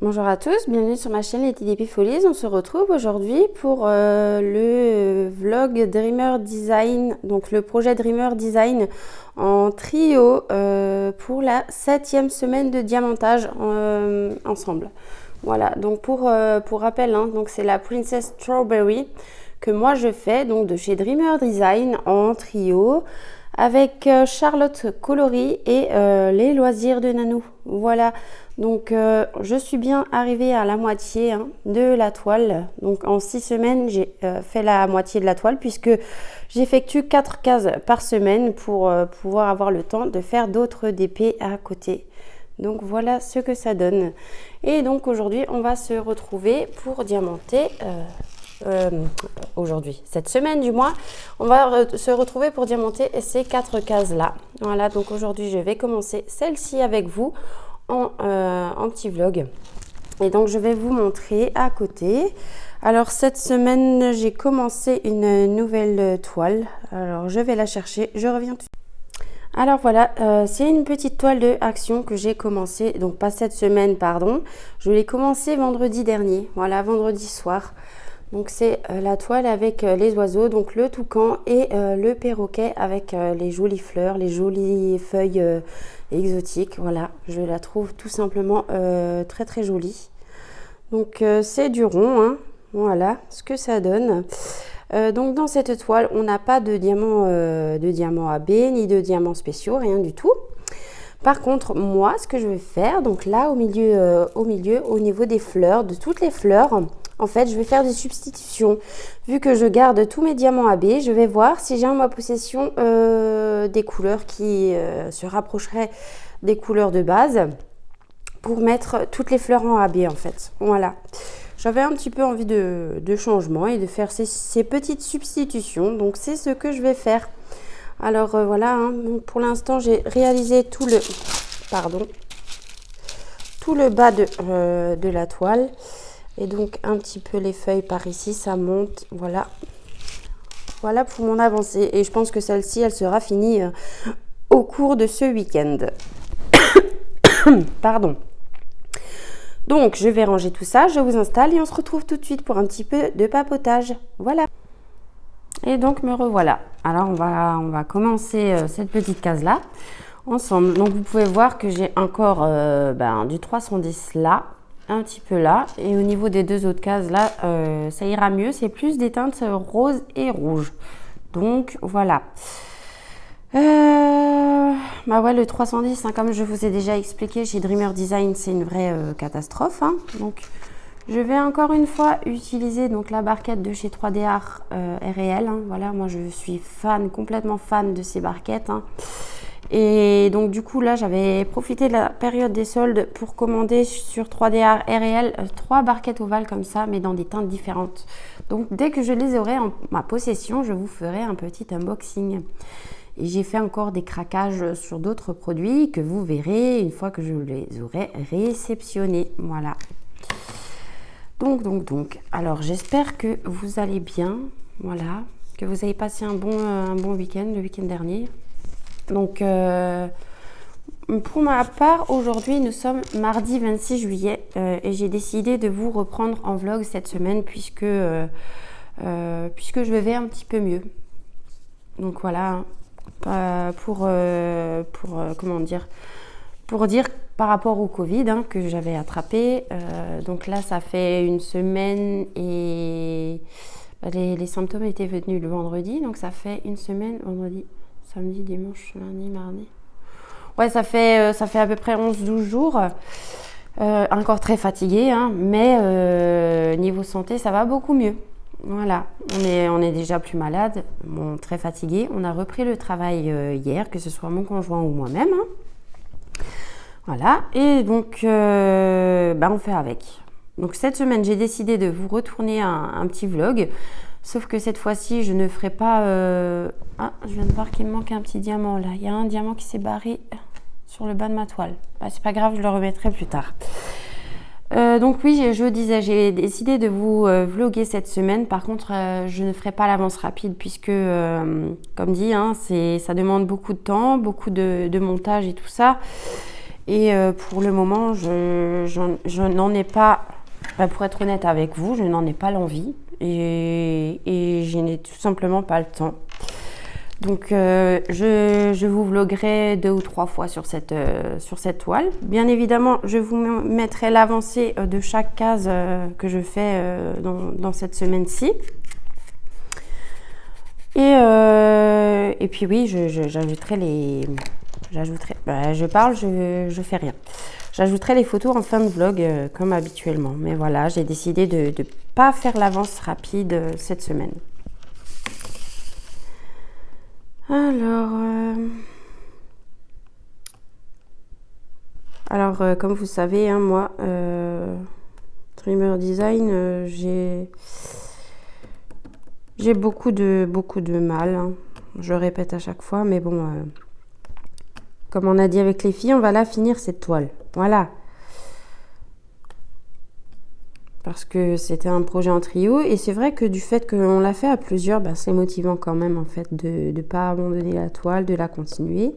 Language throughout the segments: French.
Bonjour à tous, bienvenue sur ma chaîne Les TDP Folies. On se retrouve aujourd'hui pour le vlog Dreamer Design, donc le projet Dreamer Design en trio pour la 7e semaine de diamantage ensemble. Voilà, donc pour rappel, hein, donc c'est la Princess Strawberry que moi je fais donc de chez Dreamer Design en trio avec Charlotte Coloris et les loisirs de Nanou. Voilà, donc je suis bien arrivée à la moitié de la toile. Donc en 6 semaines, j'ai fait la moitié de la toile puisque j'effectue 4 cases par semaine pour pouvoir avoir le temps de faire d'autres DP à côté. Donc voilà ce que ça donne. Et donc aujourd'hui, on va se retrouver pour diamanter. Aujourd'hui, cette semaine du mois, on va se retrouver pour diamanter ces 4 cases là. Voilà, donc aujourd'hui je vais commencer celle-ci avec vous en petit vlog, et donc je vais vous montrer à côté. Alors cette semaine j'ai commencé une nouvelle toile, alors je vais la chercher, je reviens tout de suite. Alors voilà, c'est une petite toile de action que j'ai commencé, donc pas cette semaine pardon, je l'ai commencé vendredi dernier, voilà, vendredi soir. Donc c'est la toile avec les oiseaux, donc le toucan et le perroquet avec les jolies fleurs, les jolies feuilles exotiques. Voilà, je la trouve tout simplement très très jolie. Donc c'est du rond, hein. Voilà ce que ça donne. Donc dans cette toile, on n'a pas de diamant AB ni de diamants spéciaux, rien du tout. Par contre, moi, ce que je vais faire, donc là au milieu, au niveau des fleurs, de toutes les fleurs, en fait, je vais faire des substitutions. Vu que je garde tous mes diamants AB, je vais voir si j'ai en ma possession des couleurs qui se rapprocheraient des couleurs de base pour mettre toutes les fleurs en AB en fait. Voilà. J'avais un petit peu envie de changement et de faire ces petites substitutions. Donc, c'est ce que je vais faire. Alors, voilà. Hein, donc pour l'instant, j'ai réalisé tout le bas de la toile. Et donc un petit peu les feuilles par ici, ça monte, voilà. Voilà pour mon avancée. Et je pense que celle-ci, elle sera finie au cours de ce week-end. Pardon. Donc, je vais ranger tout ça, je vous installe et on se retrouve tout de suite pour un petit peu de papotage. Voilà. Et donc, me revoilà. Alors, on va commencer cette petite case-là ensemble. Donc, vous pouvez voir que j'ai encore du 310 là. Un petit peu là, et au niveau des deux autres cases là, ça ira mieux, c'est plus des teintes rose et rouge. Donc voilà. Bah ouais, le 310, hein, comme je vous ai déjà expliqué chez Dreamer Design, c'est une vraie catastrophe. Hein. Donc je vais encore une fois utiliser donc la barquette de chez 3D Art RL. Hein. Voilà, moi je suis complètement fan de ces barquettes. Hein. Et donc du coup là j'avais profité de la période des soldes pour commander sur 3D Art RL 3 barquettes ovales comme ça, mais dans des teintes différentes. Donc dès que je les aurai en ma possession, je vous ferai un petit unboxing. Et j'ai fait encore des craquages sur d'autres produits que vous verrez une fois que je les aurai réceptionnés. Voilà. Donc. Alors j'espère que vous allez bien. Voilà. Que vous avez passé un bon week-end, le week-end dernier. Donc, pour ma part, aujourd'hui, nous sommes mardi 26 juillet et j'ai décidé de vous reprendre en vlog cette semaine puisque je vais un petit peu mieux. Donc voilà, comment dire, pour dire par rapport au Covid hein, que j'avais attrapé. Donc là, ça fait une semaine et les symptômes étaient venus le vendredi, donc ça fait une semaine, vendredi. Samedi, dimanche, lundi, mardi. Ouais, ça fait à peu près 11-12 jours. Encore très fatiguée, hein, mais niveau santé, ça va beaucoup mieux. Voilà, on est déjà plus malade, bon, très fatigué. On a repris le travail hier, que ce soit mon conjoint ou moi-même. Hein. Voilà, et donc, on fait avec. Donc cette semaine, j'ai décidé de vous retourner un petit vlog. Sauf que cette fois-ci, je ne ferai pas... Ah, je viens de voir qu'il me manque un petit diamant là. Il y a un diamant qui s'est barré sur le bas de ma toile. Bah, c'est pas grave, je le remettrai plus tard. Donc oui, je disais, j'ai décidé de vous vlogger cette semaine. Par contre, je ne ferai pas l'avance rapide puisque, comme dit, hein, ça demande beaucoup de temps, beaucoup de montage et tout ça. Et pour le moment, je n'en ai pas, pour être honnête avec vous, je n'en ai pas l'envie et je n'ai tout simplement pas le temps. Donc je vous vloguerai 2 ou 3 fois sur cette toile. Bien évidemment, je vous mettrai l'avancée de chaque case que je fais dans cette semaine-ci. Et puis oui, j'ajouterai les... je fais rien. J'ajouterai les photos en fin de vlog comme habituellement. Mais voilà, j'ai décidé de ne pas faire l'avance rapide cette semaine. Alors, comme vous savez, hein, moi, Dreamer Design, j'ai beaucoup de mal. Hein. Je le répète à chaque fois, mais bon, comme on a dit avec les filles, on va la finir cette toile. Voilà. Parce que c'était un projet en trio et c'est vrai que du fait qu'on l'a fait à plusieurs, c'est motivant quand même en fait de ne pas abandonner la toile, de la continuer.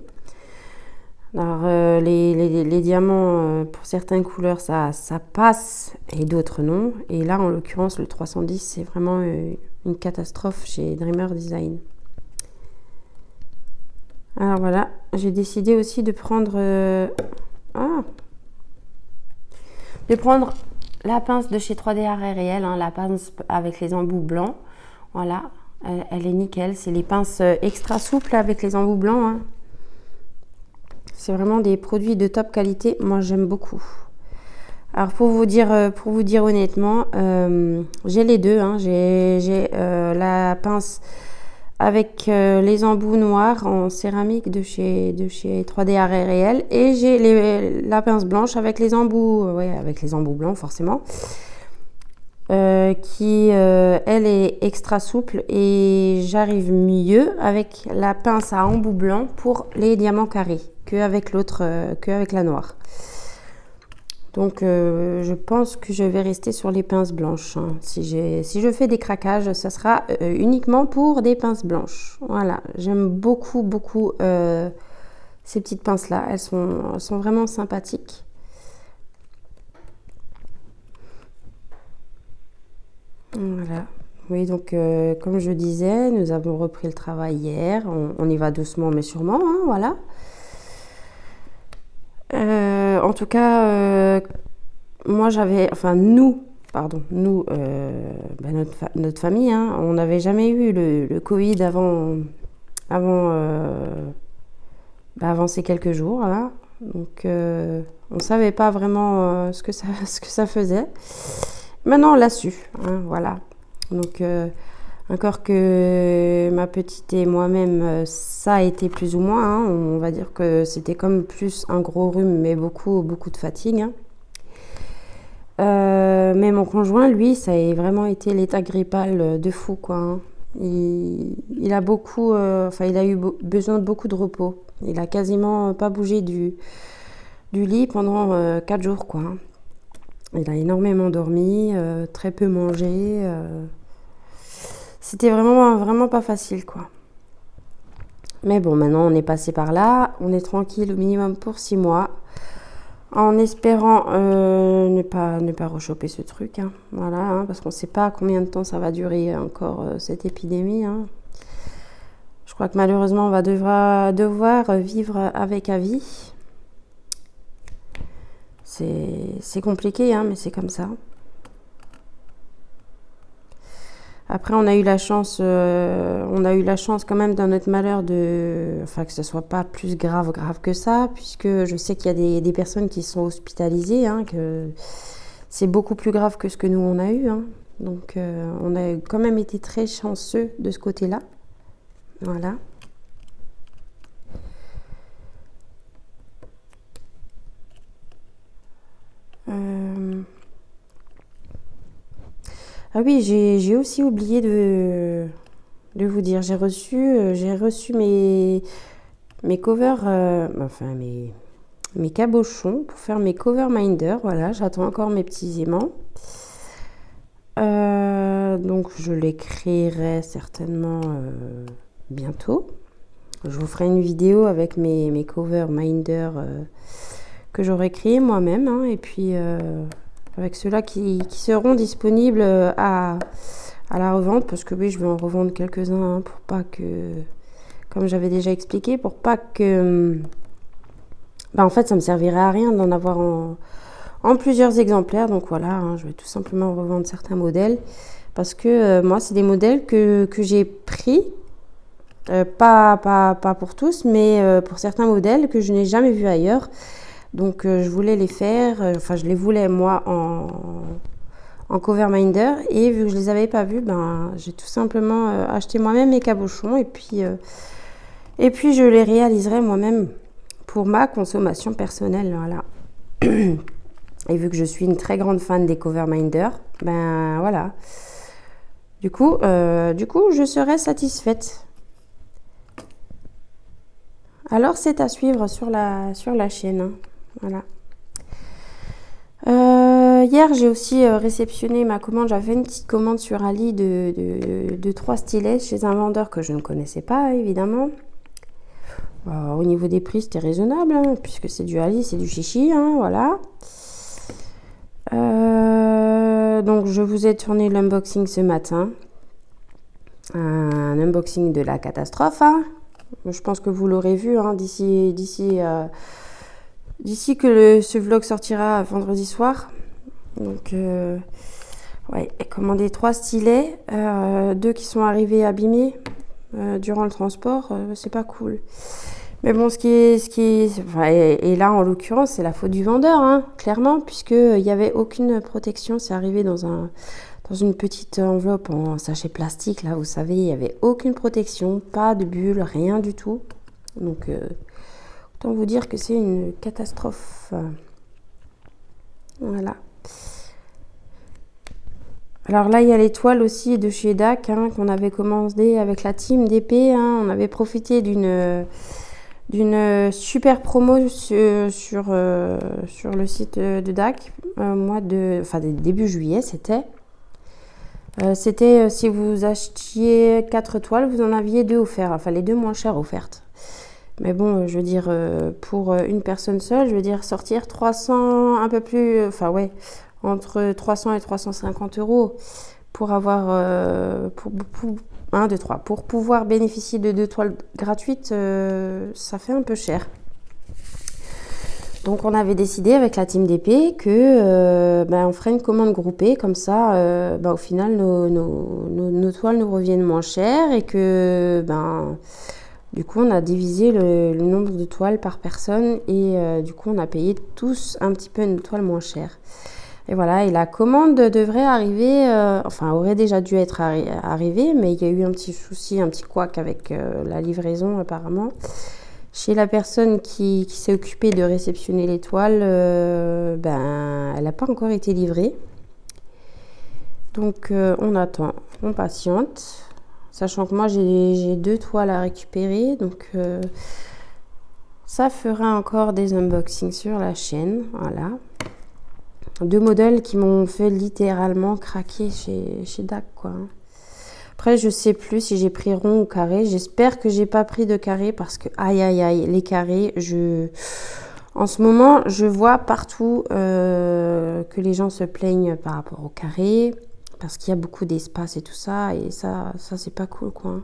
Alors les diamants pour certaines couleurs ça passe et d'autres non. Et là en l'occurrence le 310 c'est vraiment une catastrophe chez Dreamer Design. Alors voilà, j'ai décidé aussi de prendre la pince de chez 3D Art Réel, hein, la pince avec les embouts blancs. Voilà, elle est nickel. C'est les pinces extra souples avec les embouts blancs. Hein. C'est vraiment des produits de top qualité. Moi, j'aime beaucoup. Alors, pour vous dire honnêtement, j'ai les deux. Hein. J'ai la pince avec les embouts noirs en céramique de chez 3D Art Réel et j'ai la pince blanche avec les embouts, avec les embouts blancs forcément, qui elle est extra souple et j'arrive mieux avec la pince à embout blanc pour les diamants carrés qu'avec l'autre, qu'avec la noire. Donc je pense que je vais rester sur les pinces blanches. Hein. Si je fais des craquages, ça sera uniquement pour des pinces blanches. Voilà, j'aime beaucoup ces petites pinces-là. Elles sont vraiment sympathiques. Voilà. Oui, donc comme je disais, nous avons repris le travail hier. On y va doucement mais sûrement, hein, voilà. En tout cas, moi notre famille, hein, on n'avait jamais eu le Covid avant ces quelques jours, là. Donc, on ne savait pas vraiment ce que ça faisait. Maintenant, on l'a su, hein, voilà. Donc, encore que ma petite et moi-même, ça a été plus ou moins. Hein, on va dire que c'était comme plus un gros rhume, mais beaucoup de fatigue. Hein. Mais mon conjoint, lui, ça a vraiment été l'état grippal de fou, quoi. Hein. Il a il a eu besoin de beaucoup de repos. Il a quasiment pas bougé du lit pendant 4 jours, quoi. Hein. Il a énormément dormi, très peu mangé. C'était vraiment pas facile, quoi. Mais bon, maintenant on est passé par là, on est tranquille au minimum pour 6 mois, en espérant ne pas rechoper ce truc, hein. Voilà, hein, parce qu'on ne sait pas combien de temps ça va durer encore cette épidémie. Hein. Je crois que malheureusement on va devoir vivre avec à vie. C'est compliqué, hein, mais c'est comme ça. Après, on a eu la chance quand même dans notre malheur que ce soit pas plus grave que ça, puisque je sais qu'il y a des personnes qui sont hospitalisées, hein, que c'est beaucoup plus grave que ce que nous on a eu. Hein. Donc, on a quand même été très chanceux de ce côté-là. Voilà. Ah oui, j'ai aussi oublié de vous dire, j'ai reçu mes covers, mes cabochons pour faire mes cover minders. Voilà, j'attends encore mes petits aimants. Donc je les créerai certainement bientôt. Je vous ferai une vidéo avec mes cover minders que j'aurais créé moi-même, hein, et puis avec ceux-là qui seront disponibles à la revente, parce que oui, je vais en revendre quelques-uns, hein, pour pas que, comme j'avais déjà expliqué, pour pas que, en fait, ça me servirait à rien d'en avoir en plusieurs exemplaires. Donc voilà, hein, je vais tout simplement revendre certains modèles, parce que moi, c'est des modèles que j'ai pris, pas pour tous, mais pour certains modèles que je n'ai jamais vus ailleurs. Donc je voulais les faire, enfin je les voulais moi en cover minder, et vu que je les avais pas vus, j'ai tout simplement acheté moi-même mes cabochons, et puis je les réaliserai moi-même pour ma consommation personnelle, voilà. Et vu que je suis une très grande fan des cover minder, voilà. Du coup, je serai satisfaite. Alors c'est à suivre sur la chaîne, hein. Voilà. Hier, j'ai aussi réceptionné ma commande. J'avais fait une petite commande sur Ali de 3 stylets chez un vendeur que je ne connaissais pas, évidemment. Au niveau des prix, c'était raisonnable, hein, puisque c'est du Ali, c'est du chichi, hein, voilà. Donc, je vous ai tourné l'unboxing ce matin. Un unboxing de la catastrophe, hein. Je pense que vous l'aurez vu, hein, d'ici que ce vlog sortira vendredi soir. Donc, ouais, j'ai commandé 3 stylets, 2 qui sont arrivés abîmés durant le transport. C'est pas cool. Mais bon, et là en l'occurrence, c'est la faute du vendeur, hein, clairement, puisqu'il n'y avait aucune protection. C'est arrivé dans une petite enveloppe en sachet plastique, là, vous savez, il n'y avait aucune protection, pas de bulle, rien du tout. Donc, autant vous dire que c'est une catastrophe. Voilà. Alors là, il y a les toiles aussi de chez DAC, hein, qu'on avait commandé avec la team DP, hein. On avait profité d'une super promo sur le site de DAC, début juillet, c'était. Si vous achetiez 4 toiles, vous en aviez 2 offerts, enfin les 2 moins chères offertes. Mais bon, je veux dire, pour une personne seule, je veux dire sortir 300, un peu plus, entre 300 et 350 € pour avoir, pour pouvoir bénéficier de 2 toiles gratuites, ça fait un peu cher. Donc on avait décidé avec la team DP que on ferait une commande groupée, comme ça au final nos toiles nous reviennent moins chères, et que du coup on a divisé le nombre de toiles par personne, et du coup on a payé tous un petit peu une toile moins chère. Et voilà, et la commande devrait arriver, aurait déjà dû être arrivée, mais il y a eu un petit souci, un petit couac avec la livraison apparemment. Chez la personne qui s'est occupée de réceptionner les toiles, elle n'a pas encore été livrée. Donc on attend, on patiente. Sachant que moi j'ai 2 toiles à récupérer, donc ça fera encore des unboxings sur la chaîne, voilà. 2 modèles qui m'ont fait littéralement craquer chez DAC, quoi. Après, je sais plus si j'ai pris rond ou carré. J'espère que j'ai pas pris de carré, parce que aïe aïe aïe, les carrés, en ce moment, je vois partout que les gens se plaignent par rapport au carré, parce qu'il y a beaucoup d'espace et tout ça, et ça c'est pas cool, quoi.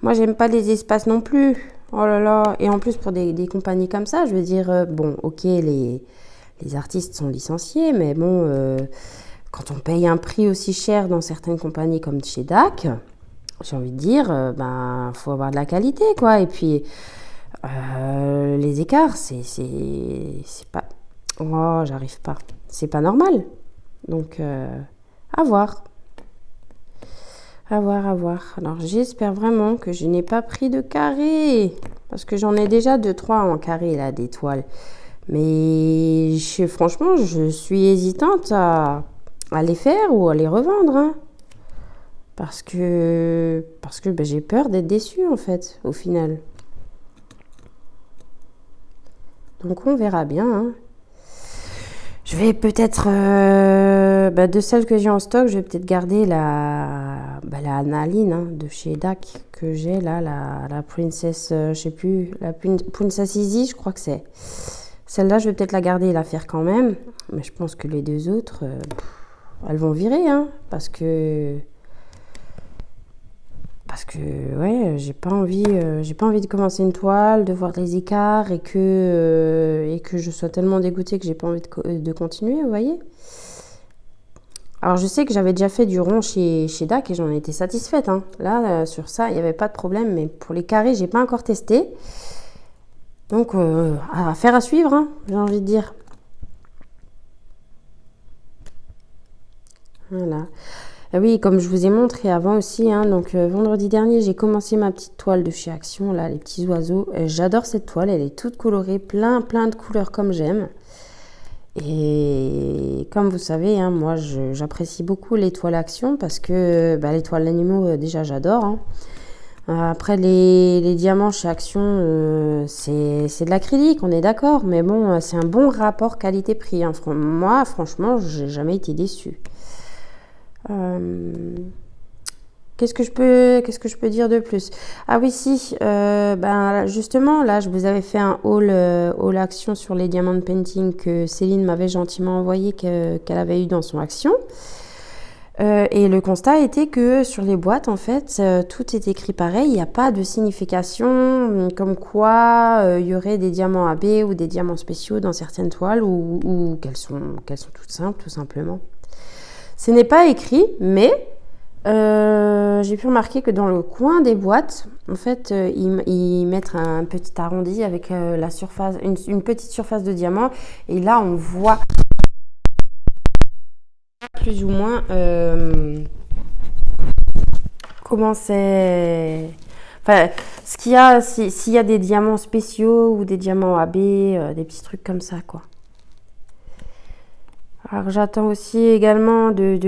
Moi, j'aime pas les espaces non plus. Oh là là. Et en plus, pour des compagnies comme ça, je veux dire, bon, ok, les artistes sont licenciés, mais bon, quand on paye un prix aussi cher dans certaines compagnies comme chez DAC, j'ai envie de dire, faut avoir de la qualité, quoi. Et puis, les écarts, c'est pas... Oh, j'arrive pas. C'est pas normal. Donc, à voir. À voir, à voir. Alors, j'espère vraiment que je n'ai pas pris de carré, parce que j'en ai déjà 2-3 en carré, là, des toiles. Mais franchement, je suis hésitante à les faire ou à les revendre, hein. Parce que j'ai peur d'être déçue, en fait, au final. Donc on verra bien, hein. Je vais peut-être, de celles que j'ai en stock, je vais peut-être garder la Analine, hein, de chez DAC, que j'ai là, la Princess, je sais plus, la Princess Easy, je crois que c'est. Celle-là, je vais peut-être la garder et la faire quand même. Mais je pense que les deux autres, elles vont virer, hein, parce que ouais, j'ai pas envie de commencer une toile, de voir les écarts et que je sois tellement dégoûtée que j'ai pas envie de continuer, vous voyez. Alors je sais que j'avais déjà fait du rond chez DAC et j'en étais satisfaite, hein. Là, sur ça, il n'y avait pas de problème, mais pour les carrés, j'ai pas encore testé. Donc, affaire à suivre, hein, j'ai envie de dire. Voilà. Oui, comme je vous ai montré avant aussi, hein, donc vendredi dernier, j'ai commencé ma petite toile de chez Action, là, les petits oiseaux. J'adore cette toile, elle est toute colorée, plein de couleurs comme j'aime. Et comme vous savez, hein, moi, j'apprécie beaucoup les toiles Action parce que les toiles d'animaux, déjà, j'adore, hein. Après, les diamants chez Action, c'est de l'acrylique, on est d'accord, mais bon, c'est un bon rapport qualité-prix, hein. Moi, franchement, j'ai jamais été déçue. Qu'est-ce que je peux dire de plus? Ah oui, si, justement, là, je vous avais fait un haul Action sur les diamants de painting que Céline m'avait gentiment envoyé, qu'elle avait eu dans son Action. Et le constat était que sur les boîtes, en fait, tout est écrit pareil. Il n'y a pas de signification comme quoi il y aurait des diamants AB ou des diamants spéciaux dans certaines toiles ou qu'elles sont toutes simples, tout simplement. Ce n'est pas écrit, mais j'ai pu remarquer que dans le coin des boîtes, en fait, ils mettent un petit arrondi avec la surface, une petite surface de diamant. Et là, on voit plus ou moins comment c'est... Enfin, ce qu'il y a, s'il y a des diamants spéciaux ou des diamants AB, des petits trucs comme ça, quoi. Alors j'attends aussi également de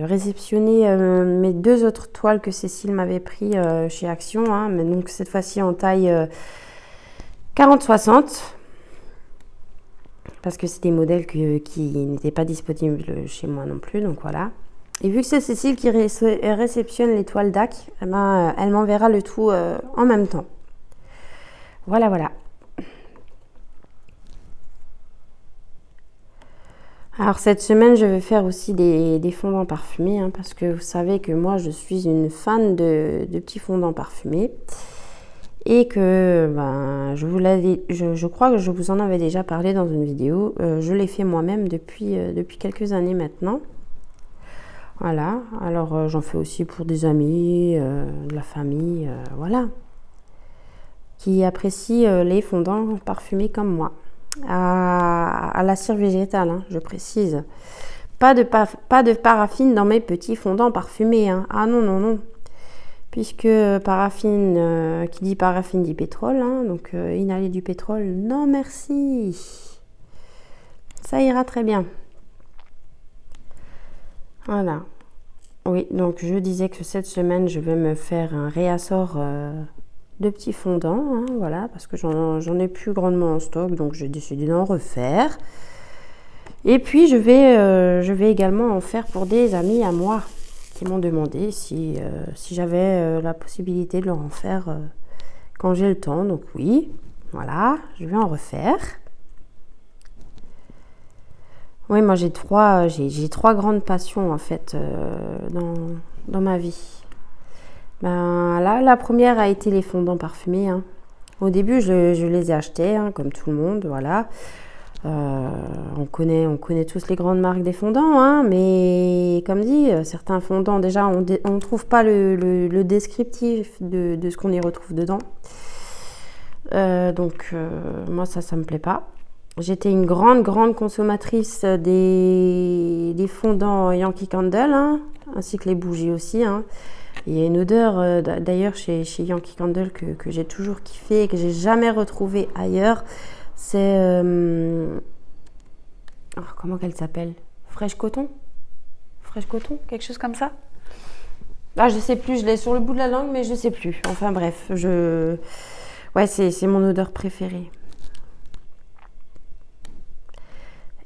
réceptionner mes deux autres toiles que Cécile m'avait pris chez Action, hein, mais donc cette fois-ci en taille 40-60 parce que c'est des modèles qui n'étaient pas disponibles chez moi non plus, donc voilà. Et vu que c'est Cécile qui réceptionne les toiles DAC, elle m'enverra le tout en même temps. Voilà. Alors cette semaine, je vais faire aussi des fondants parfumés, hein, parce que vous savez que moi, je suis une fan de petits fondants parfumés. Et que je crois que je vous en avais déjà parlé dans une vidéo. Je l'ai fait moi-même depuis quelques années maintenant. Voilà, alors j'en fais aussi pour des amis, de la famille, voilà, qui apprécient les fondants parfumés comme moi. À la cire végétale, hein, je précise. Pas de paraffine dans mes petits fondants parfumés, hein. Ah non. Puisque paraffine, qui dit paraffine dit pétrole, hein, donc inhaler du pétrole, non merci. Ça ira très bien. Voilà. Oui, donc je disais que cette semaine, je vais me faire un réassort de petits fondants, hein, voilà, parce que j'en ai plus grandement en stock, donc j'ai décidé d'en refaire. Et puis je vais également en faire pour des amis à moi qui m'ont demandé si j'avais la possibilité de leur en faire quand j'ai le temps. Donc oui, voilà, je vais en refaire. Oui, moi j'ai trois grandes passions en fait dans ma vie. Là, la première a été les fondants parfumés, hein. Au début, je les ai achetés, hein, comme tout le monde, voilà. On connaît tous les grandes marques des fondants, hein, mais comme dit, certains fondants, déjà, on ne trouve pas le descriptif de ce qu'on y retrouve dedans. Donc, moi, ça me plaît pas. J'étais une grande consommatrice des fondants Yankee Candle, hein, ainsi que les bougies aussi, hein. Il y a une odeur d'ailleurs chez Yankee Candle que j'ai toujours kiffé et que j'ai jamais retrouvée ailleurs. C'est comment qu'elle s'appelle? Fresh Coton, quelque chose comme ça. Ah, je sais plus, je l'ai sur le bout de la langue, mais je sais plus. Enfin bref, ouais, c'est mon odeur préférée.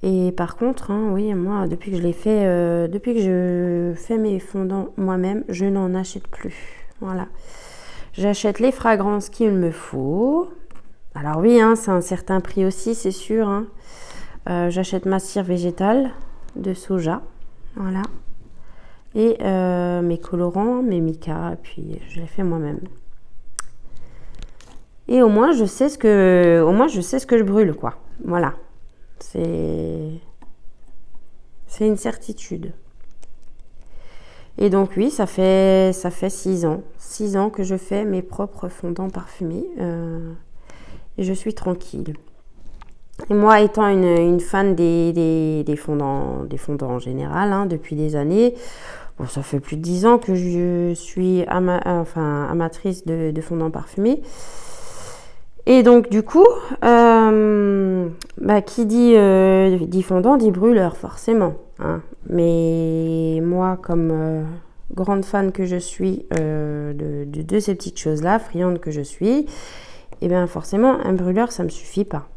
Et par contre, hein, oui, moi, depuis que je fais mes fondants moi-même, je n'en achète plus. Voilà. J'achète les fragrances qu'il me faut. Alors oui, hein, c'est un certain prix aussi, c'est sûr. Hein. J'achète ma cire végétale de soja. Voilà. Et mes colorants, mes micas, puis je les fais moi-même. Et au moins je sais ce que je brûle, quoi. Voilà. C'est une certitude. Et donc oui, ça fait 6 ans. 6 ans que je fais mes propres fondants parfumés. Et je suis tranquille. Et moi, étant une fan des fondants en général, hein, depuis des années, bon, ça fait plus de 10 ans que je suis amatrice de fondants parfumés. Et donc, du coup, qui dit fondant, dit brûleur, forcément. Hein. Mais moi, comme grande fan que je suis de ces petites choses-là, friande que je suis, et bien forcément, un brûleur, ça ne me suffit pas.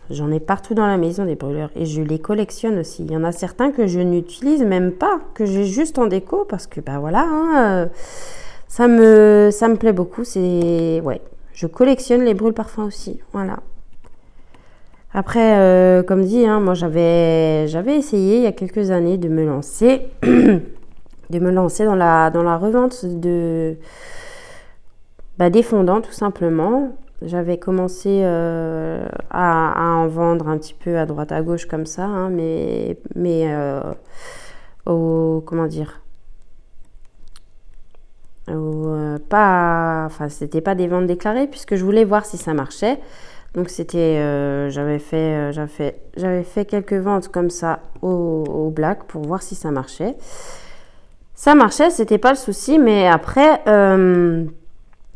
J'en ai partout dans la maison des brûleurs et je les collectionne aussi. Il y en a certains que je n'utilise même pas, que j'ai juste en déco parce que voilà, hein, ça me plaît beaucoup. Je collectionne les brûle-parfums aussi, voilà. Après, comme dit, hein, moi j'avais essayé il y a quelques années de me lancer, dans la revente des fondants tout simplement. J'avais commencé à en vendre un petit peu à droite à gauche comme ça, hein, c'était pas des ventes déclarées puisque je voulais voir si ça marchait. Donc j'avais fait quelques ventes comme ça au black pour voir si ça marchait. Ça marchait, c'était pas le souci, mais après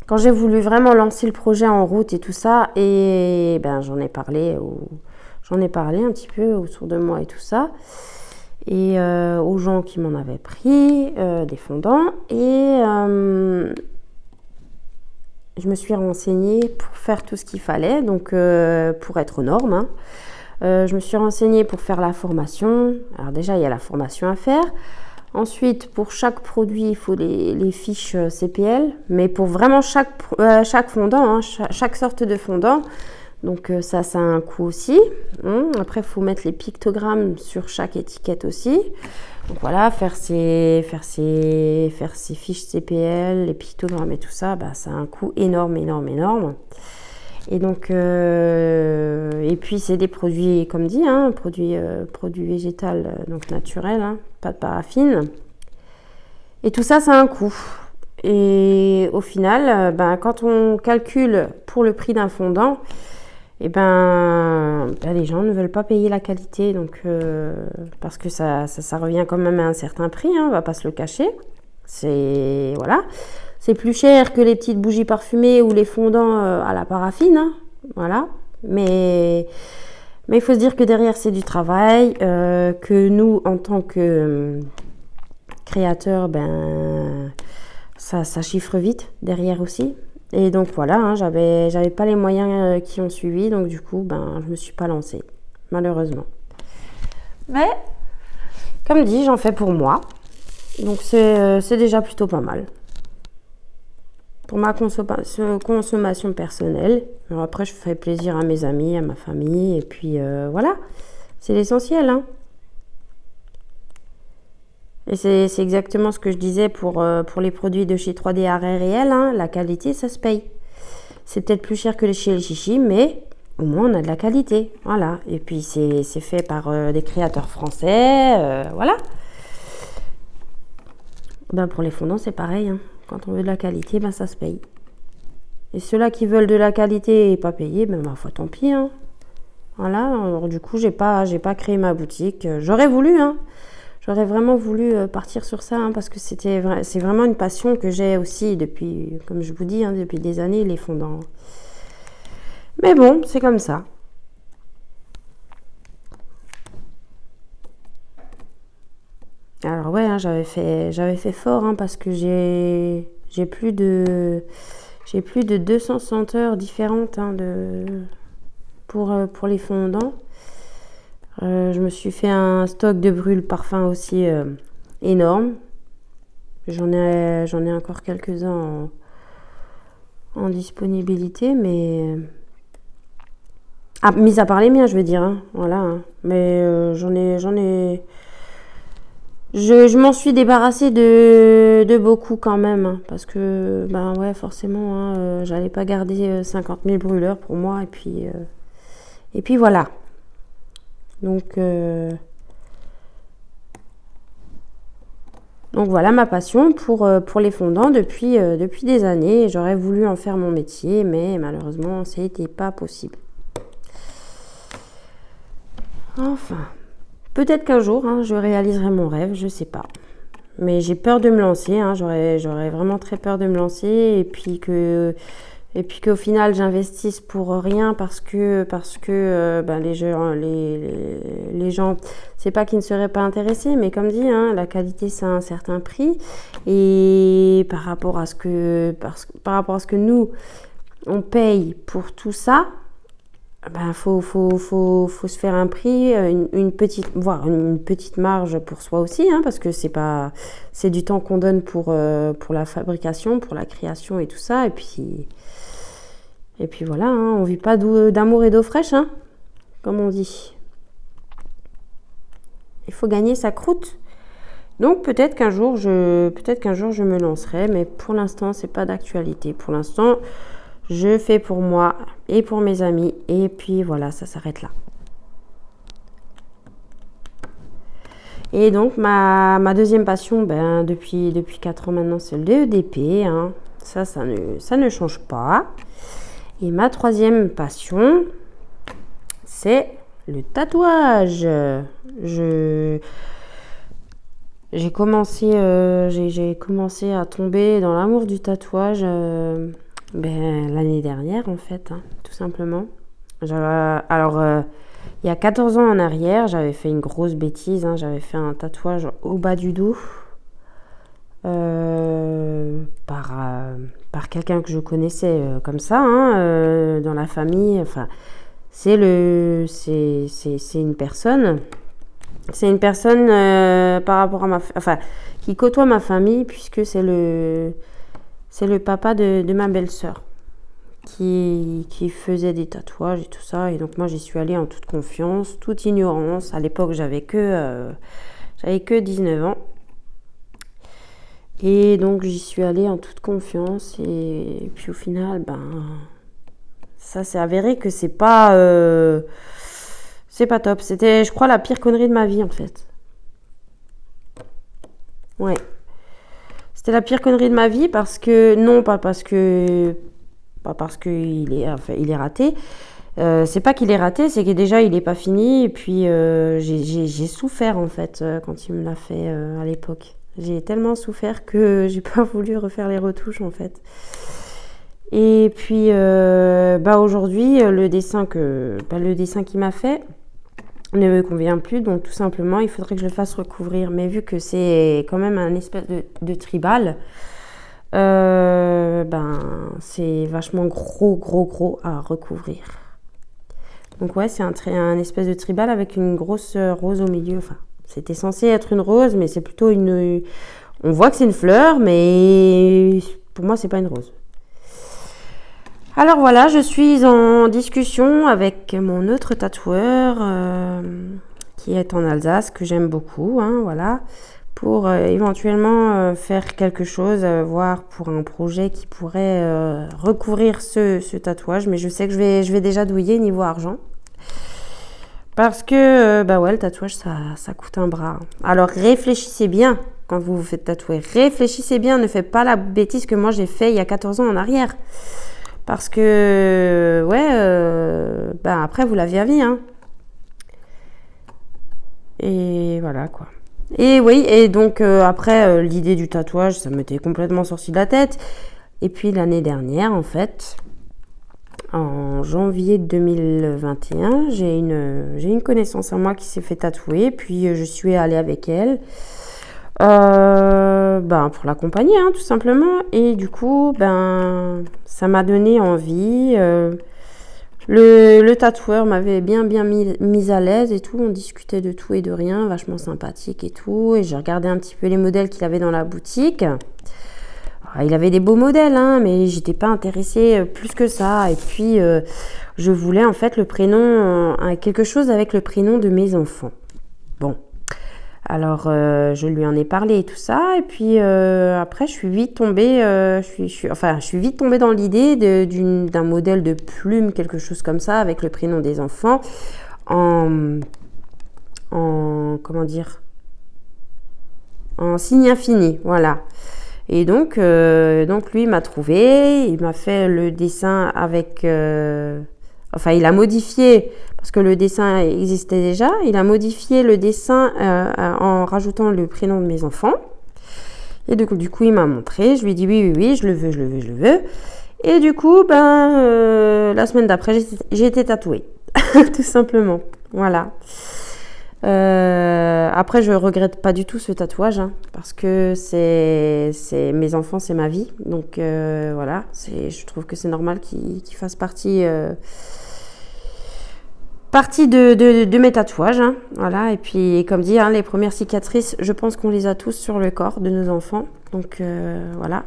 quand j'ai voulu vraiment lancer le projet en route et tout ça, et j'en ai parlé un petit peu autour de moi et tout ça, et aux gens qui m'en avaient pris des fondants, et je me suis renseignée pour faire tout ce qu'il fallait, donc pour être aux normes. Hein. Je me suis renseignée pour faire la formation. Alors déjà, il y a la formation à faire. Ensuite, pour chaque produit, il faut les fiches CPL, mais pour vraiment chaque fondant, hein, chaque sorte de fondant. Donc ça a un coût aussi. Après, il faut mettre les pictogrammes sur chaque étiquette aussi. Donc voilà, faire ces fiches CPL, les pictogrammes et tout ça, ça a un coût énorme. Et donc, et puis c'est des produits, comme dit, hein, produits végétal, donc naturel, hein, pas de paraffine. Et tout ça, ça a un coût. Et au final, quand on calcule pour le prix d'un fondant, et les gens ne veulent pas payer la qualité, donc parce que ça revient quand même à un certain prix, hein, on va pas se le cacher. C'est plus cher que les petites bougies parfumées ou les fondants à la paraffine, hein, voilà. Mais il faut se dire que derrière c'est du travail, que nous en tant que créateurs, ça chiffre vite derrière aussi. Et donc voilà, hein, j'avais pas les moyens qui ont suivi, donc du coup, je me suis pas lancée, malheureusement. Mais, comme dit, j'en fais pour moi, donc c'est déjà plutôt pas mal. Pour ma consommation personnelle. Alors après, je fais plaisir à mes amis, à ma famille, et puis voilà, c'est l'essentiel, hein. Et c'est exactement ce que je disais pour les produits de chez 3D Art Réel, hein. La qualité, ça se paye. C'est peut-être plus cher que chez les chichis, mais au moins on a de la qualité. Voilà. Et puis c'est fait par des créateurs français. Voilà. Pour les fondants, c'est pareil. Hein. Quand on veut de la qualité, ça se paye. Et ceux-là qui veulent de la qualité et pas payer, ma foi, tant pis. Hein. Voilà. Alors du coup, j'ai pas créé ma boutique. J'aurais voulu, hein. J'aurais vraiment voulu partir sur ça, hein, parce que c'est vraiment une passion que j'ai aussi depuis, comme je vous dis, hein, depuis des années, les fondants. Mais bon, c'est comme ça. Alors ouais, hein, j'avais fait fort, hein, parce que j'ai plus de 200 senteurs différentes, hein, pour les fondants. Je me suis fait un stock de brûle parfum aussi énorme. J'en ai encore quelques-uns en disponibilité, mais Ah, mis à part les miens, je veux dire, hein. Voilà, hein. Mais j'en ai... Je m'en suis débarrassée de beaucoup quand même, hein, parce que, ben ouais, forcément, hein, j'allais pas garder 50 000 brûleurs pour moi, et puis voilà. Donc voilà ma passion pour les fondants depuis des années. J'aurais voulu en faire mon métier, mais malheureusement, ça n'était pas possible. Enfin, peut-être qu'un jour, hein, je réaliserai mon rêve, je sais pas. Mais j'ai peur de me lancer, hein, j'aurais vraiment très peur de me lancer et puis qu'au final j'investisse pour rien parce que ben, les gens c'est pas qu'ils ne seraient pas intéressés, mais comme dit, hein, la qualité c'est un certain prix et par rapport à ce que nous on paye pour tout ça, ben faut se faire un prix, voire une petite marge pour soi aussi, hein, parce que c'est du temps qu'on donne pour la fabrication, pour la création et tout ça, et puis voilà, hein, on vit pas d'amour et d'eau fraîche, hein, comme on dit. Il faut gagner sa croûte. Donc peut-être qu'un jour je me lancerai, mais pour l'instant c'est pas d'actualité. Pour l'instant, je fais pour moi et pour mes amis, et puis voilà, ça s'arrête là. Et donc ma deuxième passion, ben, depuis 4 ans maintenant, c'est le DEDP, hein. Ça ne change pas. Et ma troisième passion, c'est le tatouage. J'ai commencé à tomber dans l'amour du tatouage l'année dernière, en fait, hein, tout simplement. Il y a 14 ans en arrière, j'avais fait une grosse bêtise, hein. J'avais fait un tatouage au bas du dos par quelqu'un que je connaissais comme ça, hein, dans la famille. Enfin, c'est une personne. C'est une personne par rapport à qui côtoie ma famille, puisque c'est le papa de ma belle-sœur qui faisait des tatouages et tout ça. Et donc moi j'y suis allée en toute confiance, toute ignorance. À l'époque j'avais que 19 ans. Et donc j'y suis allée en toute confiance. Et puis au final, ben ça s'est avéré que c'est pas top. C'était, je crois, la pire connerie de ma vie en fait. Ouais. C'était la pire connerie de ma vie parce que, non, pas parce que il est raté. C'est pas qu'il est raté, c'est que déjà il est pas fini. Et puis j'ai souffert en fait quand il me l'a fait à l'époque. J'ai tellement souffert que j'ai pas voulu refaire les retouches en fait. Et puis aujourd'hui le dessin qu'il m'a fait ne me convient plus, donc tout simplement il faudrait que je le fasse recouvrir. Mais vu que c'est quand même un espèce de tribal, c'est vachement gros à recouvrir. Donc ouais, c'est un espèce de tribal avec une grosse rose au milieu. Enfin, c'était censé être une rose, mais c'est plutôt on voit que c'est une fleur, mais pour moi c'est pas une rose. Alors voilà, je suis en discussion avec mon autre tatoueur qui est en Alsace, que j'aime beaucoup, hein, voilà, pour éventuellement faire quelque chose, voir pour un projet qui pourrait recouvrir ce tatouage. Mais je sais que je vais déjà douiller niveau argent. Parce que le tatouage ça coûte un bras. Alors réfléchissez bien quand vous vous faites tatouer. Réfléchissez bien, ne faites pas la bêtise que moi j'ai fait il y a 14 ans en arrière. Parce que, après, vous l'avez à vie, hein. Et voilà, quoi. Et oui, et donc, après, l'idée du tatouage, ça m'était complètement sorti de la tête. Et puis, l'année dernière, en fait, en janvier 2021, j'ai une connaissance à moi qui s'est fait tatouer. Puis, je suis allée avec elle. Pour l'accompagner, hein, tout simplement. Et du coup, ça m'a donné envie. Le tatoueur m'avait bien mise à l'aise et tout. On discutait de tout et de rien, vachement sympathique et tout. Et j'ai regardé un petit peu les modèles qu'il avait dans la boutique. il avait des beaux modèles, hein, mais j'étais pas intéressée plus que ça. Et puis, je voulais en fait le prénom, quelque chose avec le prénom de mes enfants. Bon, alors je lui en ai parlé et tout ça. Et puis après, je suis vite tombée, je suis vite tombée dans l'idée d'un modèle de plume, quelque chose comme ça, avec le prénom des enfants, comment dire, en signe infini, voilà. Et donc lui m'a trouvé, il m'a fait le dessin avec, il a modifié, parce que le dessin existait déjà, il a modifié le dessin en rajoutant le prénom de mes enfants. Et du coup, il m'a montré, je lui ai dit oui, je le veux. Et du coup, la semaine d'après, j'ai été tatouée, tout simplement, voilà. Après, je regrette pas du tout ce tatouage, hein, parce que c'est mes enfants, c'est ma vie. Donc voilà, je trouve que c'est normal qu'ils fassent partie de mes tatouages. Hein, voilà, et puis comme dit, hein, les premières cicatrices, je pense qu'on les a tous sur le corps de nos enfants. Donc voilà.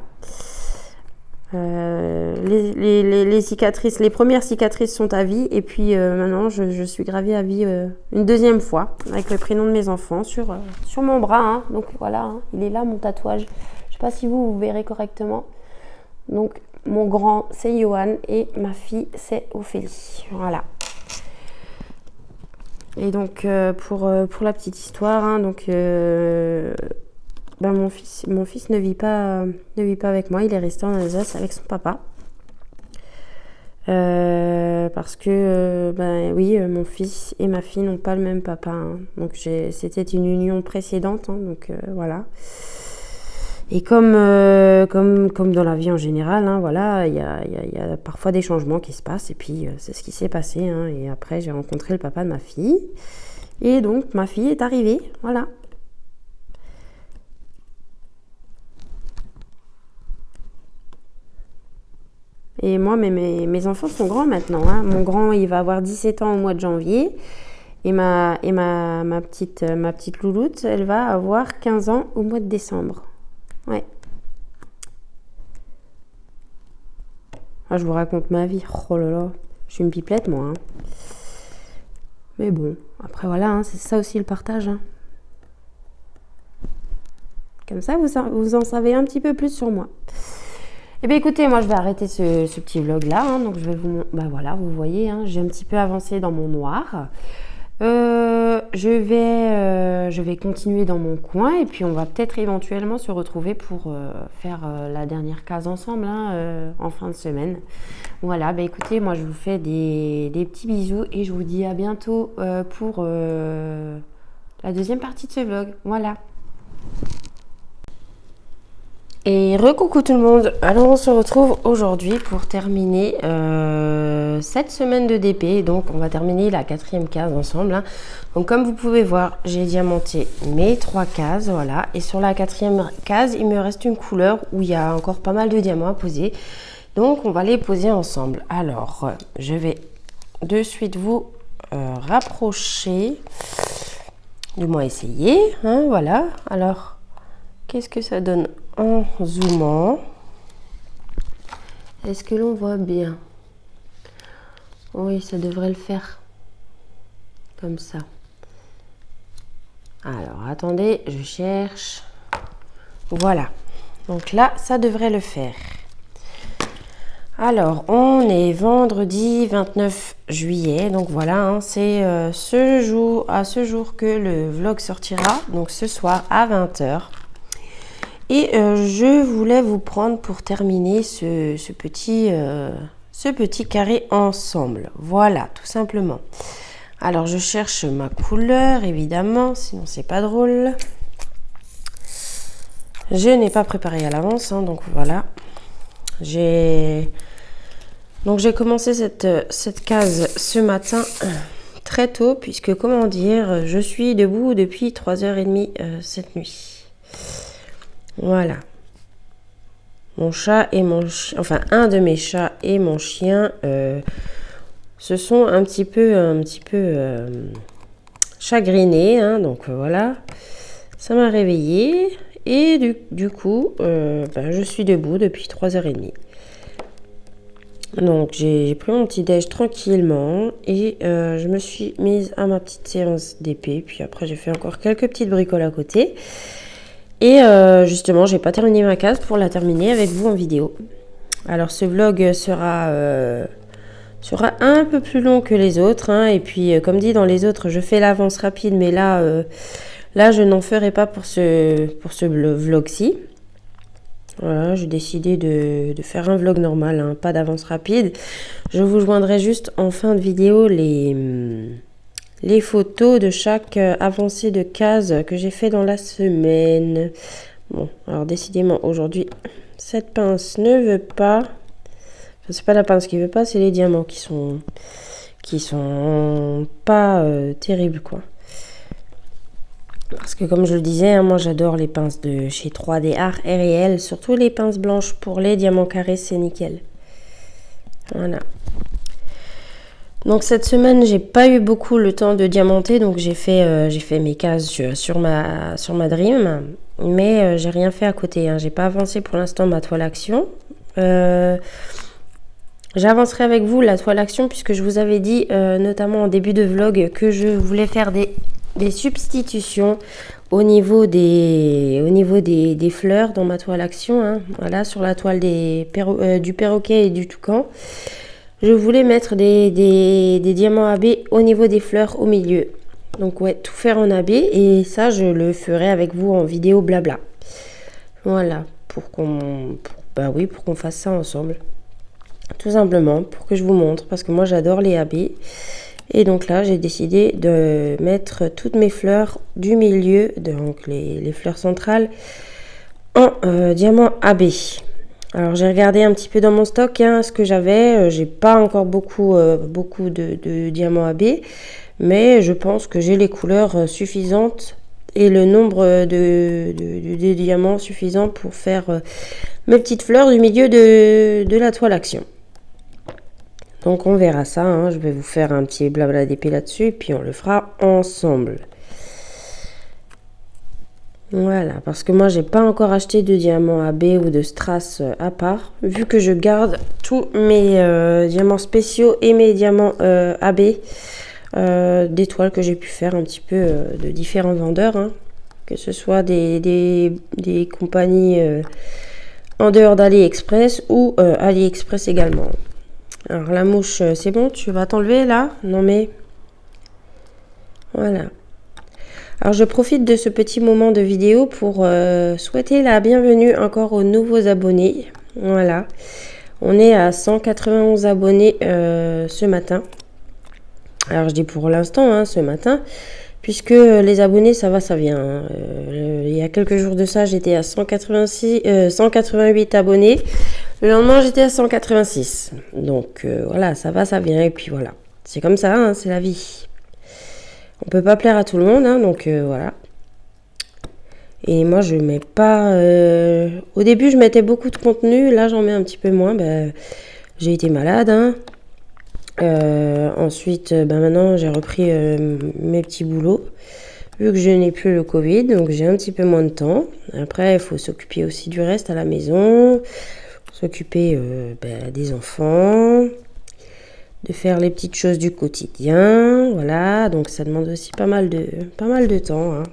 Les cicatrices, les premières cicatrices sont à vie, et puis maintenant je suis gravée à vie une deuxième fois avec le prénom de mes enfants sur mon bras, hein. Donc voilà, hein, il est là mon tatouage. Je sais pas si vous verrez correctement. Donc mon grand c'est Johan et ma fille c'est Ophélie. Voilà. Et donc pour la petite histoire, hein, donc mon fils ne vit pas avec moi, il est resté en Alsace avec son papa. Parce que oui, mon fils et ma fille n'ont pas le même papa, hein. Donc c'était une union précédente, hein, donc voilà. Et comme dans la vie en général, hein, voilà, il y a parfois des changements qui se passent, et puis c'est ce qui s'est passé, hein. Et après j'ai rencontré le papa de ma fille, et donc ma fille est arrivée, voilà. Et moi, mes enfants sont grands maintenant, hein. Mon grand, il va avoir 17 ans au mois de janvier. Et ma petite louloute, elle va avoir 15 ans au mois de décembre. Ouais. Ah, je vous raconte ma vie. Oh là là. Je suis une pipelette, moi, hein. Mais bon, après voilà, hein, c'est ça aussi le partage, hein. Comme ça, vous en savez un petit peu plus sur moi. Eh bien écoutez, moi je vais arrêter ce petit vlog là, hein. Donc je vais voilà, vous voyez, hein, j'ai un petit peu avancé dans mon noir. Je vais continuer dans mon coin, et puis on va peut-être éventuellement se retrouver pour faire la dernière case ensemble, hein, en fin de semaine. Voilà, écoutez, moi je vous fais des petits bisous, et je vous dis à bientôt pour la deuxième partie de ce vlog. Voilà. Et recoucou tout le monde, alors on se retrouve aujourd'hui pour terminer cette semaine de DP, donc on va terminer la 4e case ensemble, hein. Donc comme vous pouvez voir, j'ai diamanté mes 3 cases, voilà, et sur la 4e case, il me reste une couleur où il y a encore pas mal de diamants à poser, donc on va les poser ensemble. Alors, je vais de suite vous rapprocher, du moins essayer, hein, voilà. Alors, qu'est-ce que ça donne en zoomant? Est-ce que l'on voit bien? Oui, ça devrait le faire comme ça. Alors, attendez, je cherche. Voilà. Donc là, ça devrait le faire. Alors, on est vendredi 29 juillet. Donc voilà, hein, c'est à ce jour que le vlog sortira. Donc ce soir à 20 h. Et je voulais vous prendre pour terminer ce petit carré ensemble. Voilà, tout simplement. Alors, je cherche ma couleur, évidemment, sinon c'est pas drôle. Je n'ai pas préparé à l'avance, hein, donc voilà. J'ai commencé cette case ce matin très tôt, puisque, comment dire, je suis debout depuis 3h30 cette nuit. Voilà. Mon chat et un de mes chats et mon chien se sont un petit peu chagrinés, hein, donc voilà. Ça m'a réveillée, Et du coup, je suis debout depuis 3h30. Donc j'ai pris mon petit déj tranquillement et je me suis mise à ma petite séance d'épée. Puis après j'ai fait encore quelques petites bricoles à côté. Et justement j'ai pas terminé ma case pour la terminer avec vous en vidéo. Alors ce vlog sera un peu plus long que les autres. Hein, et puis comme dit dans les autres, je fais l'avance rapide. Mais là je n'en ferai pas pour ce vlog-ci. Voilà, j'ai décidé de faire un vlog normal, hein, pas d'avance rapide. Je vous joindrai juste en fin de vidéo les photos de chaque avancée de case que j'ai fait dans la semaine. Bon, alors décidément, aujourd'hui, cette pince ne veut pas. Enfin, c'est pas la pince qui veut pas, c'est les diamants qui sont pas terribles, quoi. Parce que comme je le disais, hein, moi j'adore les pinces de chez 3D Art Réel, surtout les pinces blanches pour les diamants carrés, c'est nickel. Voilà. Donc cette semaine, j'ai pas eu beaucoup le temps de diamanter, donc j'ai fait mes cases sur ma Dream, mais j'ai rien fait à côté. Hein. J'ai pas avancé pour l'instant ma toile action. J'avancerai avec vous la toile action puisque je vous avais dit, notamment en début de vlog, que je voulais faire des substitutions au niveau des fleurs dans ma toile action. Hein. Voilà, sur la toile du perroquet et du toucan. Je voulais mettre des diamants AB au niveau des fleurs au milieu. Donc ouais, tout faire en AB et ça je le ferai avec vous en vidéo blabla. Voilà, pour qu'on fasse ça ensemble. Tout simplement, pour que je vous montre, parce que moi j'adore les AB. Et donc là, j'ai décidé de mettre toutes mes fleurs du milieu, donc les fleurs centrales, en diamant AB. Alors j'ai regardé un petit peu dans mon stock hein, ce que j'avais. J'ai pas encore beaucoup de diamants AB, mais je pense que j'ai les couleurs suffisantes et le nombre de diamants suffisants pour faire mes petites fleurs du milieu de la toile action. Donc on verra ça, hein. Je vais vous faire un petit blabla d'épée là-dessus, puis on le fera ensemble. Voilà, parce que moi j'ai pas encore acheté de diamants AB ou de strass à part, vu que je garde tous mes diamants spéciaux et mes diamants AB d'étoiles que j'ai pu faire un petit peu de différents vendeurs, hein. Que ce soit des compagnies en dehors d'AliExpress ou AliExpress également. Alors la mouche, c'est bon, tu vas t'enlever là? Non mais... Voilà. Alors je profite de ce petit moment de vidéo pour souhaiter la bienvenue encore aux nouveaux abonnés. Voilà. On est à 191 abonnés ce matin. Alors je dis pour l'instant, hein, ce matin, puisque les abonnés, ça va, ça vient. Hein. Il y a quelques jours de ça, j'étais à 188 abonnés. Le lendemain, j'étais à 186. Donc voilà, ça va, ça vient. Et puis voilà, c'est comme ça, hein, c'est la vie. On peut pas plaire à tout le monde, hein, donc voilà. Et moi, je mets pas... Au début, je mettais beaucoup de contenu. Là, j'en mets un petit peu moins. J'ai été malade, hein. Ensuite, maintenant, j'ai repris mes petits boulots. Vu que je n'ai plus le Covid, donc j'ai un petit peu moins de temps. Après, il faut s'occuper aussi du reste à la maison. S'occuper des enfants, de faire les petites choses du quotidien, voilà, donc ça demande aussi pas mal de temps. Hein.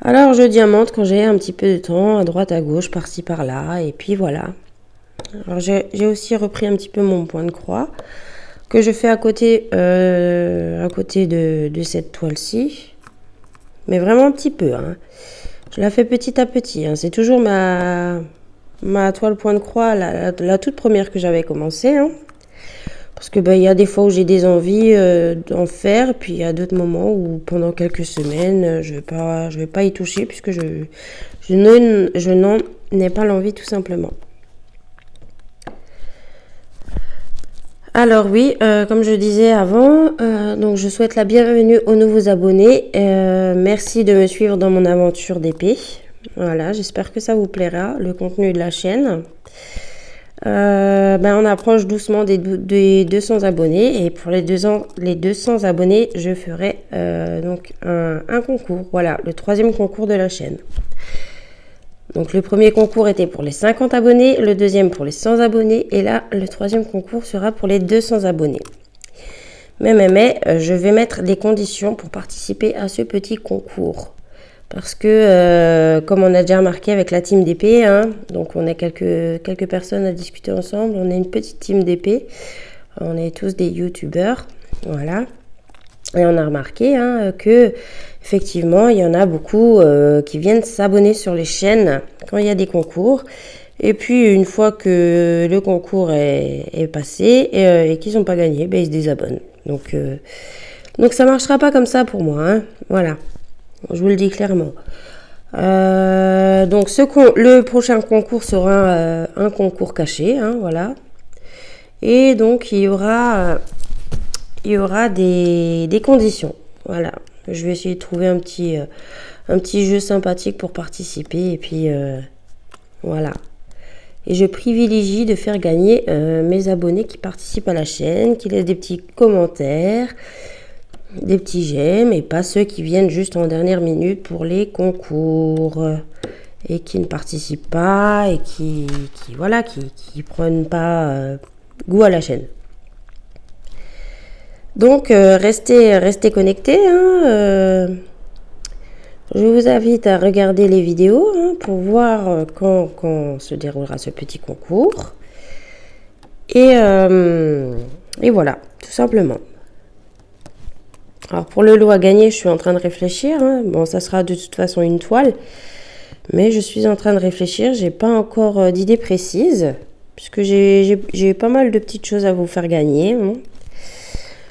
Alors je diamante quand j'ai un petit peu de temps, à droite, à gauche, par-ci, par-là, et puis voilà. Alors j'ai aussi repris un petit peu mon point de croix, que je fais à côté de cette toile-ci, mais vraiment un petit peu. Hein. Je la fais petit à petit, hein. C'est toujours ma toile point de croix, la toute première que j'avais commencé. Hein. Parce que y a des fois où j'ai des envies d'en faire, puis il y a d'autres moments où pendant quelques semaines, je vais pas y toucher puisque je n'en ai pas l'envie tout simplement. Alors oui, comme je disais avant, donc je souhaite la bienvenue aux nouveaux abonnés. Merci de me suivre dans mon aventure d'épée. Voilà, j'espère que ça vous plaira, le contenu de la chaîne. On approche doucement des 200 abonnés et pour les 200 abonnés, je ferai donc un concours. Voilà, le 3e concours de la chaîne. Donc le premier concours était pour les 50 abonnés, le deuxième pour les 100 abonnés et là le troisième concours sera pour les 200 abonnés. Mais je vais mettre des conditions pour participer à ce petit concours. Parce que comme on a déjà remarqué avec la team d'épée, hein, donc on a quelques personnes à discuter ensemble, on est une petite team d'épée, on est tous des youtubeurs, voilà. Et on a remarqué que effectivement il y en a beaucoup qui viennent s'abonner sur les chaînes quand il y a des concours. Et puis une fois que le concours est passé et qu'ils n'ont pas gagné, ben, ils se désabonnent. Donc ça marchera pas comme ça pour moi. Hein. Voilà, je vous le dis clairement. Donc le prochain concours sera un concours caché. Hein, voilà. Et donc il y aura des conditions. Voilà. Je vais essayer de trouver un petit jeu sympathique pour participer. Et puis, voilà. Et je privilégie de faire gagner mes abonnés qui participent à la chaîne, qui laissent des petits commentaires, des petits j'aime, et pas ceux qui viennent juste en dernière minute pour les concours. Et qui ne participent pas et qui prennent pas goût à la chaîne. Donc, restez connectés. Hein, je vous invite à regarder les vidéos pour voir quand se déroulera ce petit concours. Et voilà, tout simplement. Alors, pour le lot à gagner, je suis en train de réfléchir. Hein. Bon, ça sera de toute façon une toile. Mais je suis en train de réfléchir. J'ai pas encore d'idée précise. Puisque j'ai pas mal de petites choses à vous faire gagner. Hein.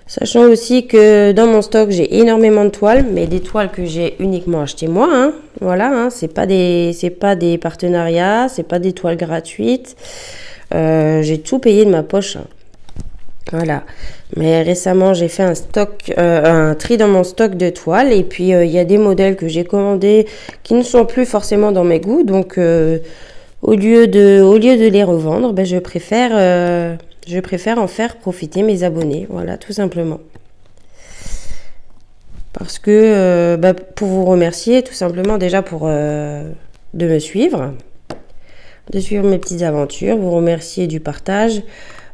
Sachant aussi que dans mon stock, j'ai énormément de toiles, mais des toiles que j'ai uniquement achetées moi. Hein. Voilà, hein, c'est pas des partenariats, c'est pas des toiles gratuites. J'ai tout payé de ma poche. Hein. Voilà. Mais récemment, j'ai fait un tri dans mon stock de toiles. Et puis, il y a des modèles que j'ai commandés qui ne sont plus forcément dans mes goûts. Donc, au lieu de les revendre, ben, je préfère en faire profiter mes abonnés, voilà, tout simplement. Parce que, pour vous remercier, tout simplement, déjà de me suivre, de suivre mes petites aventures, vous remercier du partage,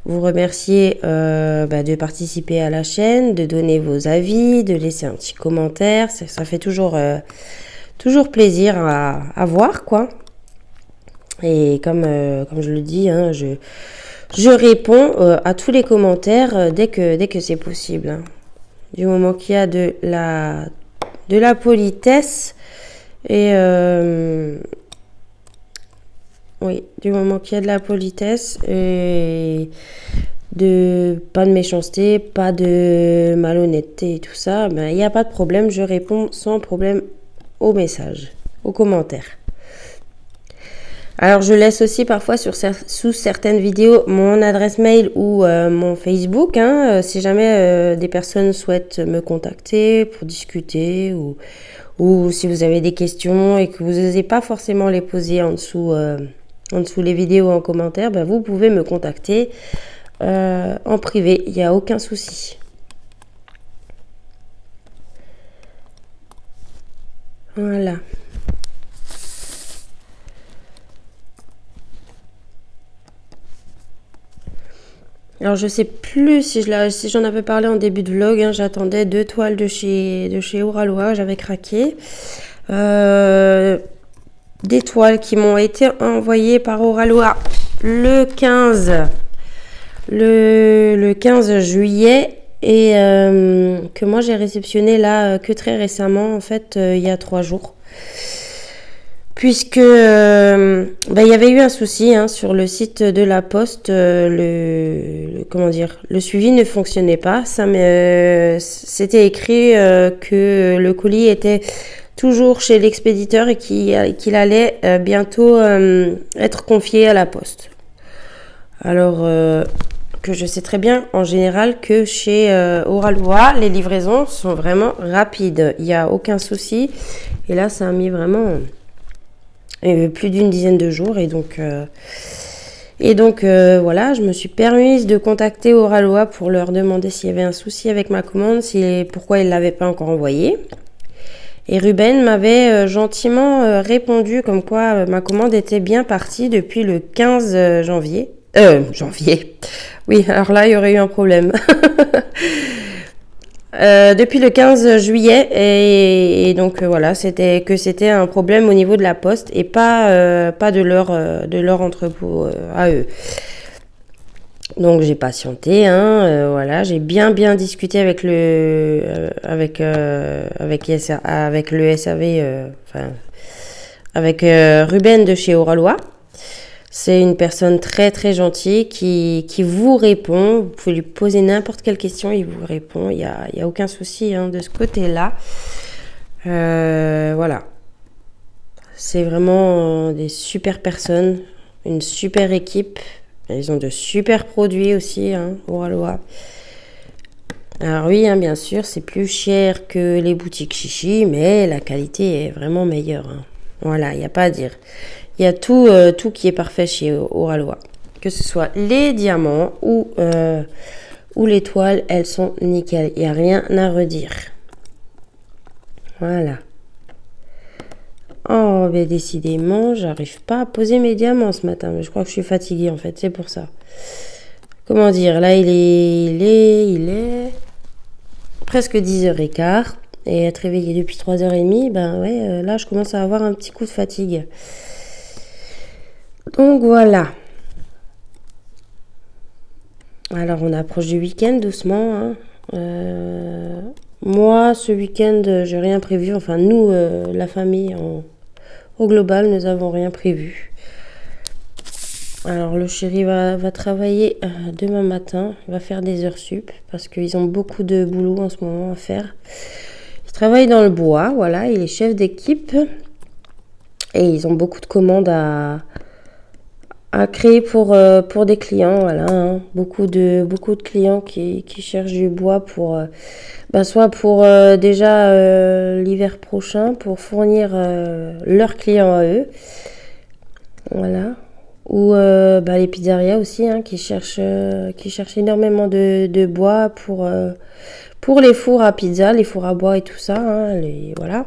vous remercier de participer à la chaîne, de donner vos avis, de laisser un petit commentaire, ça fait toujours plaisir à voir, quoi. Et comme je le dis, hein, je réponds à tous les commentaires dès que c'est possible. Hein. Du moment qu'il y a de la politesse et du moment qu'il y a de la politesse et pas de méchanceté, pas de malhonnêteté et tout ça, ben il n'y a pas de problème, je réponds sans problème aux messages, aux commentaires. Alors, je laisse aussi parfois sous certaines vidéos mon adresse mail ou mon Facebook, hein, si jamais des personnes souhaitent me contacter pour discuter ou si vous avez des questions et que vous n'osez pas forcément les poser en dessous les vidéos en commentaire, ben vous pouvez me contacter en privé, il n'y a aucun souci. Voilà. Alors je sais plus si j'en avais parlé en début de vlog, hein, j'attendais 2 toiles de chez Oralois, j'avais craqué. Des toiles qui m'ont été envoyées par Oralois le 15 juillet et que moi j'ai réceptionné là que très récemment, en fait il y a 3 jours. Puisque il y avait eu un souci sur le site de la Poste, le suivi ne fonctionnait pas. C'était écrit que le colis était toujours chez l'expéditeur et qu'il allait bientôt être confié à la Poste. Alors que je sais très bien en général que chez Oralois, les livraisons sont vraiment rapides. Il n'y a aucun souci. Et là, ça a mis vraiment plus d'une dizaine de jours. Et donc voilà, je me suis permise de contacter Oralois pour leur demander s'il y avait un souci avec ma commande, pourquoi ils ne l'avaient pas encore envoyée. Et Ruben m'avait gentiment répondu comme quoi ma commande était bien partie depuis le 15 janvier. Janvier. Oui, alors là, il y aurait eu un problème. Depuis le 15 juillet et donc voilà, c'était un problème au niveau de la poste et pas de leur entrepôt à eux. Donc j'ai patienté, hein, voilà, j'ai bien discuté avec avec le SAV, enfin avec Ruben de chez Oralois. C'est une personne très gentille qui vous répond. Vous pouvez lui poser n'importe quelle question, il vous répond. Il y a aucun souci hein, de ce côté-là. Voilà. C'est vraiment des super personnes, une super équipe. Ils ont de super produits aussi, hein, Oralois. Alors oui, hein, bien sûr, c'est plus cher que les boutiques chichi, mais la qualité est vraiment meilleure. Hein. Voilà, il n'y a pas à dire. Il y a tout qui est parfait chez Oralois. Que ce soit les diamants ou les toiles, elles sont nickel. Il n'y a rien à redire. Voilà. Oh, mais décidément, j'arrive pas à poser mes diamants ce matin. Mais je crois que je suis fatiguée en fait, c'est pour ça. Comment dire, là il est presque 10h15. Et être réveillée depuis 3h30, ben ouais, là je commence à avoir un petit coup de fatigue. Donc voilà. Alors on approche du week-end doucement. Hein. Moi, ce week-end, j'ai rien prévu. Enfin, nous, la famille, au global, nous n'avons rien prévu. Alors le chéri va travailler demain matin. Il va faire des heures sup parce qu'ils ont beaucoup de boulot en ce moment à faire. Il travaille dans le bois, voilà. Il est chef d'équipe. Et ils ont beaucoup de commandes à créer pour des clients, voilà, hein. Beaucoup de clients qui cherchent du bois pour soit pour déjà l'hiver prochain pour fournir leurs clients à eux, voilà, ou les pizzerias aussi hein, qui cherchent énormément de bois pour les fours à pizza, les fours à bois et tout ça, hein, voilà.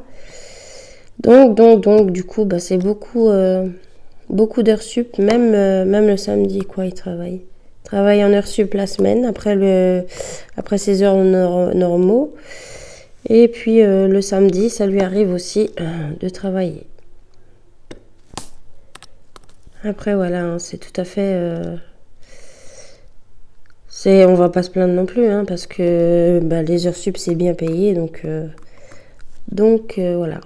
Donc du coup c'est beaucoup d'heures sup, même le samedi, quoi, il travaille. Il travaille en heures sup la semaine, après ses heures normaux. Et puis le samedi, ça lui arrive aussi de travailler. Après, voilà, hein, c'est tout à fait... on va pas se plaindre non plus, hein, parce que les heures sup, c'est bien payé, donc voilà.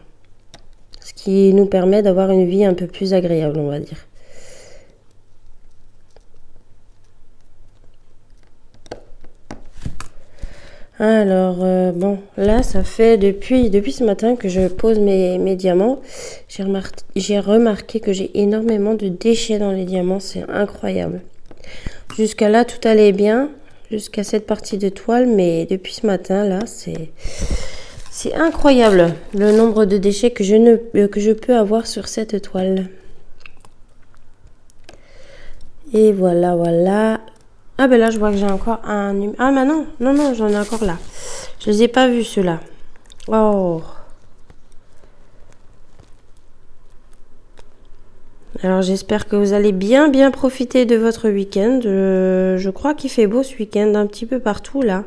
Ce qui nous permet d'avoir une vie un peu plus agréable, on va dire. Alors, bon, là, ça fait depuis ce matin que je pose mes diamants. J'ai remarqué que j'ai énormément de déchets dans les diamants, c'est incroyable. Jusqu'à là, tout allait bien, jusqu'à cette partie de toile, mais depuis ce matin, là, c'est incroyable le nombre de déchets que je peux avoir sur cette toile. Et voilà. Ah ben là je vois que j'ai encore un numéro. Ah mais non, j'en ai encore là. Je les ai pas vus ceux-là. Oh. Alors j'espère que vous allez bien profiter de votre week-end. Je crois qu'il fait beau ce week-end un petit peu partout là.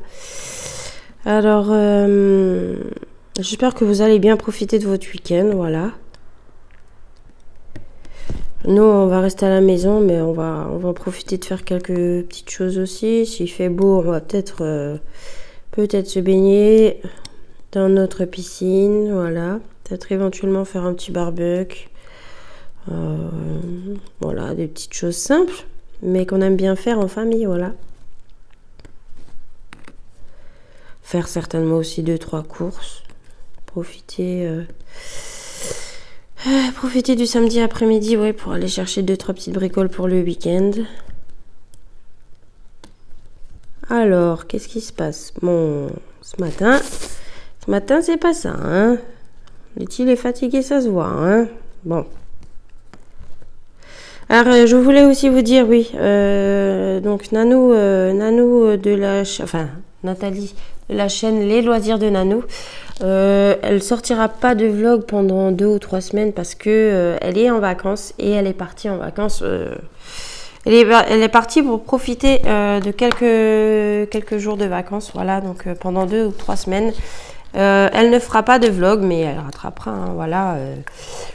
Alors j'espère que vous allez bien profiter de votre week-end, voilà. Nous, on va rester à la maison, mais on va profiter de faire quelques petites choses aussi. S'il fait beau, on va peut-être se baigner dans notre piscine, voilà. Peut-être éventuellement faire un petit barbecue. Voilà, des petites choses simples, mais qu'on aime bien faire en famille, voilà. Faire certainement aussi 2-3 courses. Profiter du samedi après-midi, ouais, pour aller chercher 2-3 petites bricoles pour le week-end. Alors, qu'est-ce qui se passe? Bon, ce matin, c'est pas ça, hein. Il est fatigué, ça se voit, hein. Bon. Alors, je voulais aussi vous dire, oui, donc Nanou de Nathalie la chaîne Les Loisirs de Nanou. Elle sortira pas de vlog pendant 2 ou 3 semaines parce que elle est en vacances et elle est partie en vacances. Elle est partie pour profiter de quelques jours de vacances. Voilà, donc pendant 2 ou 3 semaines. Elle ne fera pas de vlog, mais elle rattrapera, hein, voilà,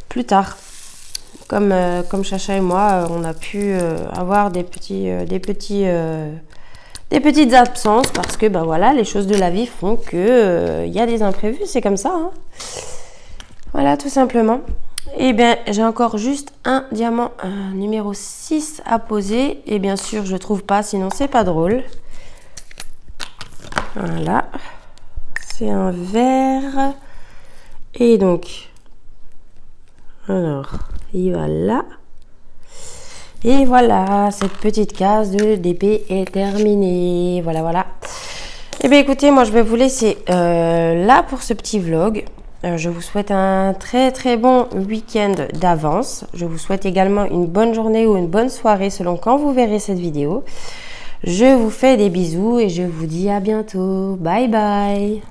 plus tard. Comme Chacha et moi, on a pu avoir des petites absences parce que ben voilà, les choses de la vie font que y a des imprévus, c'est comme ça, hein. Voilà, tout simplement. Et bien, j'ai encore juste un diamant numéro 6 à poser. Et bien sûr, je ne trouve pas, sinon c'est pas drôle. Voilà. C'est un vert. Et donc, alors, il va là. Et voilà, cette petite case de DP est terminée. Voilà, voilà. Et bien écoutez, moi je vais vous laisser là pour ce petit vlog. Je vous souhaite un très très bon week-end d'avance. Je vous souhaite également une bonne journée ou une bonne soirée selon quand vous verrez cette vidéo. Je vous fais des bisous et je vous dis à bientôt. Bye bye.